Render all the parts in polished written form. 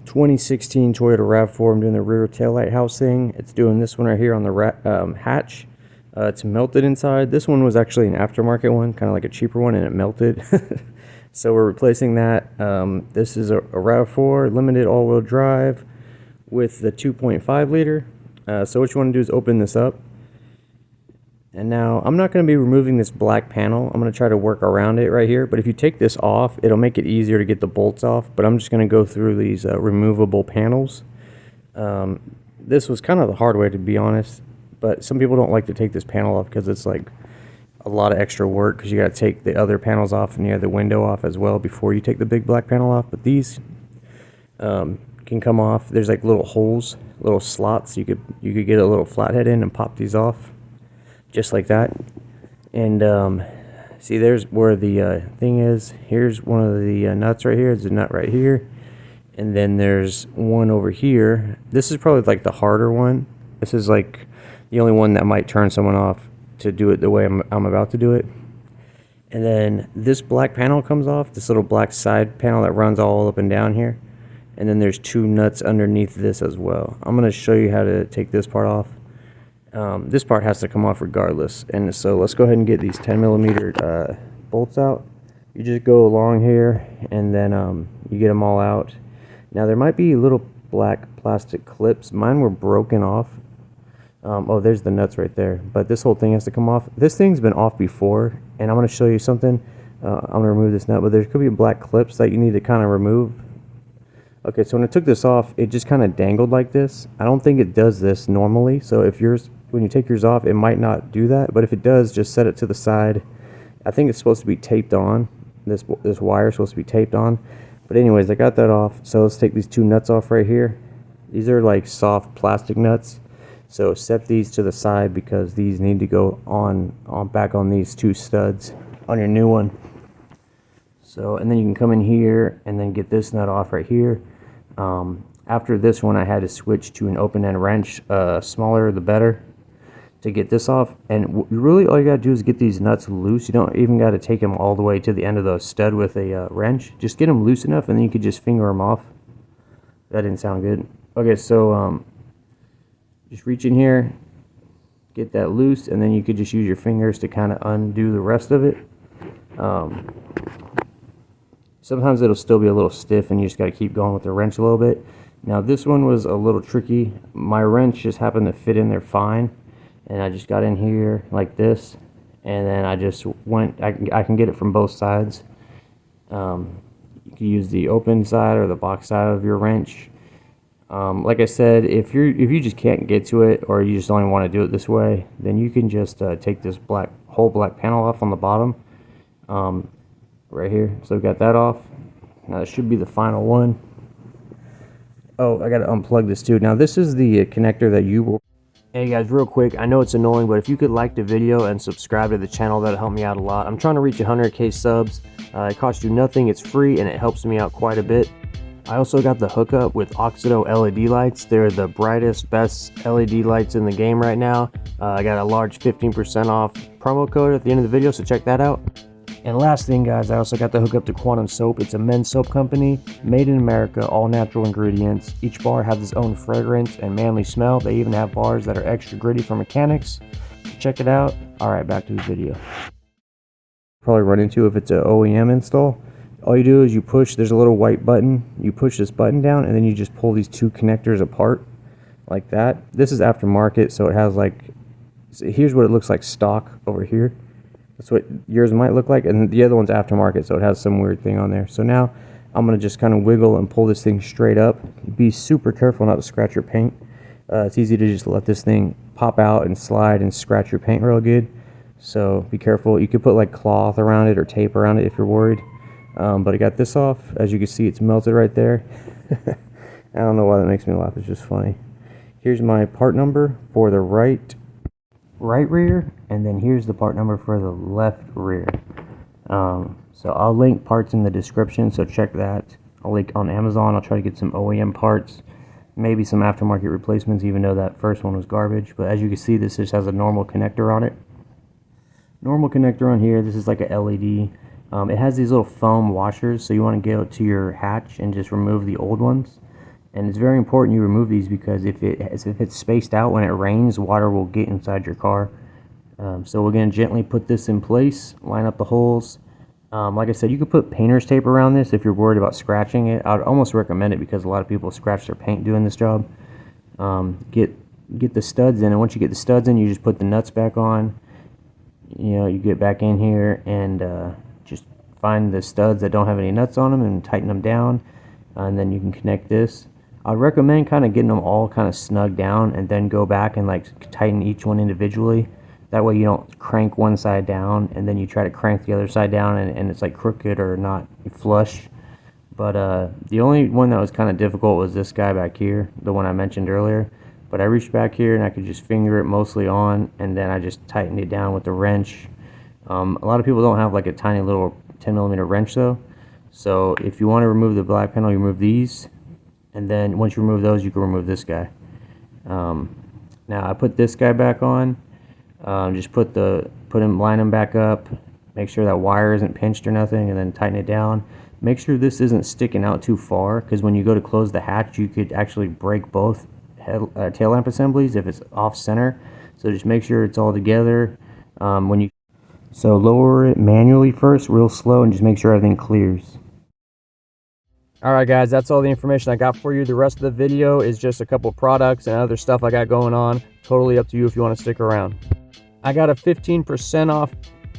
2016 Toyota RAV4. I'm doing the rear taillight housing. It's doing this one right here on the hatch. It's melted inside. This one was actually an aftermarket one, kind of like a cheaper one, and it melted. So we're replacing that. This is a RAV4 limited all-wheel drive with the 2.5 liter. So what you want to do is open this up. And now I'm not going to be removing this black panel. I'm going to try to work around it right here. But if you take this off, it'll make it easier to get the bolts off. But I'm just going to go through these removable panels. This was kind of the hard way, to be honest. But some people don't like to take this panel off because it's like a lot of extra work, because you got to take the other panels off and you have the window off as well before you take the big black panel off. But these can come off. There's like little holes, little slots. You could get a little flathead in and pop these off. Just like that. And see, there's where the thing is. Here's one of the nuts right here. There's a nut right here, and then there's one over here. This is probably like the harder one. This is like the only one that might turn someone off to do it the way I'm about to do it. And then this black panel comes off, this little black side panel that runs all up and down here. And then there's two nuts underneath this as well. I'm going to show you how to take this part off. This part has to come off regardless. And so let's go ahead and get these 10mm bolts out. You just go along here and then you get them all out. Now there might be little black plastic clips. Mine were broken off. Oh, there's the nuts right there. But this whole thing has to come off. This thing's been off before, and I'm going to show you something. I'm going to remove this nut, but there could be black clips that you need to kind of remove. Okay, so when I took this off, it just kind of dangled like this. I don't think it does this normally, so if yours, when you take yours off, it might not do that, but if it does, just set it to the side. I think it's supposed to be taped on. This wire is supposed to be taped on. But anyways, I got that off, so let's take these two nuts off right here. These are like soft plastic nuts, so set these to the side because these need to go on back on these two studs on your new one. So, and then you can come in here and then get this nut off right here. After this one, I had to switch to an open-end wrench, smaller the better, to get this off. And really all you gotta do is get these nuts loose. You don't even gotta take them all the way to the end of the stud with a wrench. Just get them loose enough, and then you could just finger them off. That didn't sound good. Okay, so just reach in here, get that loose, and then you could just use your fingers to kind of undo the rest of it. Sometimes it'll still be a little stiff, and you just got to keep going with the wrench a little bit. Now this one was a little tricky. My wrench just happened to fit in there fine, and I just got in here like this, and then I just went. I can get it from both sides. You can use the open side or the box side of your wrench. Like I said, if you just can't get to it, or you just don't want to do it this way, then you can just take this whole black panel off on the bottom. Right here. So we got that off. Now this should be the final one. Oh, I gotta unplug this too. Now this is the connector that you will... Hey guys, real quick, I know it's annoying, but if you could like the video and subscribe to the channel, that'll help me out a lot. I'm trying to reach 100k subs. It costs you nothing, it's free, and it helps me out quite a bit. I also got the hookup with AUXITO LED lights. They're the brightest, best LED lights in the game right now. I got a large 15% off promo code at the end of the video, so check that out. And last thing, guys, I also got the hookup to Quantum Soap. It's a men's soap company, made in America, all natural ingredients. Each bar has its own fragrance and manly smell. They even have bars that are extra gritty for mechanics. Check it out. All right, back to the video. Probably run into if it's an OEM install. All you do is you push, there's a little white button. You push this button down, and then you just pull these two connectors apart like that. This is aftermarket, so it has like, here's what it looks like stock over here. That's what yours might look like, and the other one's aftermarket, so it has some weird thing on there. So now I'm going to just kind of wiggle and pull this thing straight up. Be super careful not to scratch your paint. It's easy to just let this thing pop out and slide and scratch your paint real good. So be careful. You could put like cloth around it or tape around it if you're worried. But I got this off. As you can see, it's melted right there. I don't know why that makes me laugh. It's just funny. Here's my part number for the right rear, and then here's the part number for the left rear. So I'll link parts in the description, so check that. I'll link on Amazon. I'll try to get some OEM parts, maybe some aftermarket replacements, even though that first one was garbage. But as you can see, this just has a normal connector on it. Normal connector on here. This is like a LED. It has these little foam washers, so you want to go to your hatch and just remove the old ones. And it's very important you remove these, because if it's spaced out, when it rains, water will get inside your car. So we're going to gently put this in place, line up the holes. Like I said, you could put painter's tape around this if you're worried about scratching it. I'd almost recommend it, because a lot of people scratch their paint doing this job. Get the studs in, and once you get the studs in, you just put the nuts back on. You get back in here and just find the studs that don't have any nuts on them and tighten them down, and then you can connect this. I'd recommend kind of getting them all kind of snug down, and then go back and like tighten each one individually. That way you don't crank one side down and then you try to crank the other side down and it's like crooked or not flush. But the only one that was kind of difficult was this guy back here, the one I mentioned earlier. But I reached back here and I could just finger it mostly on, and then I just tightened it down with the wrench. A lot of people don't have like a tiny little 10mm wrench though. So if you want to remove the black panel, you remove these, and then once you remove those, you can remove this guy. Now I put this guy back on. Just line them back up, make sure that wire isn't pinched or nothing, and then tighten it down. Make sure this isn't sticking out too far, because when you go to close the hatch, you could actually break both tail lamp assemblies if it's off center. So just make sure it's all together. So lower it manually first, real slow, and just make sure everything clears. Alright guys, that's all the information I got for you. The rest of the video is just a couple products and other stuff I got going on. Totally up to you if you want to stick around. I got a 15% off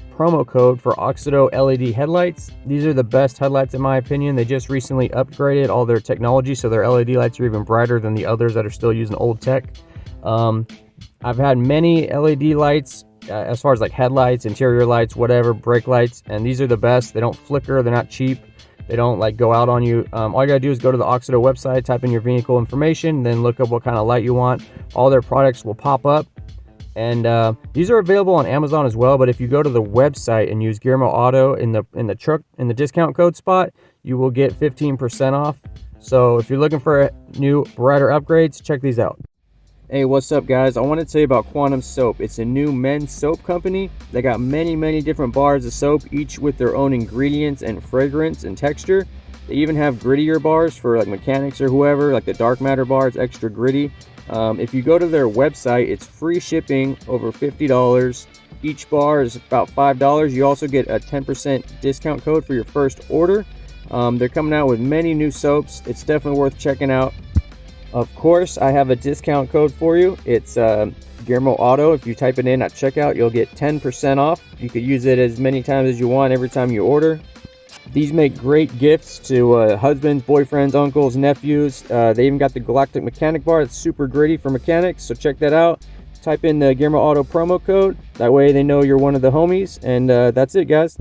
promo code for AUXITO LED headlights. These are the best headlights in my opinion. They just recently upgraded all their technology, so their LED lights are even brighter than the others that are still using old tech. I've had many LED lights as far as like headlights, interior lights, whatever, brake lights, and these are the best. They don't flicker, they're not cheap, they don't like go out on you. All you gotta do is go to the AUXITO website, type in your vehicle information, then look up what kind of light you want. All their products will pop up. And these are available on Amazon as well, but if you go to the website and use GearmoAuto in the discount code spot, you will get 15% off. So if you're looking for new brighter upgrades, check these out. Hey, what's up guys? I want to tell you about Quantum Soap. It's a new men's soap company. They got many different bars of soap, each with their own ingredients and fragrance and texture. They even have grittier bars for like mechanics or whoever, like the dark matter bar, it's extra gritty. If you go to their website, it's free shipping over $50. Each bar is about $5. You also get a 10% discount code for your first order. They're coming out with many new soaps. It's definitely worth checking out. Of course, I have a discount code for you. It's GearmoAuto. If you type it in at checkout, you'll get 10% off. You could use it as many times as you want every time you order. These make great gifts to husbands, boyfriends, uncles, nephews. They even got the Galactic Mechanic Bar. It's super gritty for mechanics, so check that out. Type in the GearmoAuto promo code. That way they know you're one of the homies. And that's it, guys.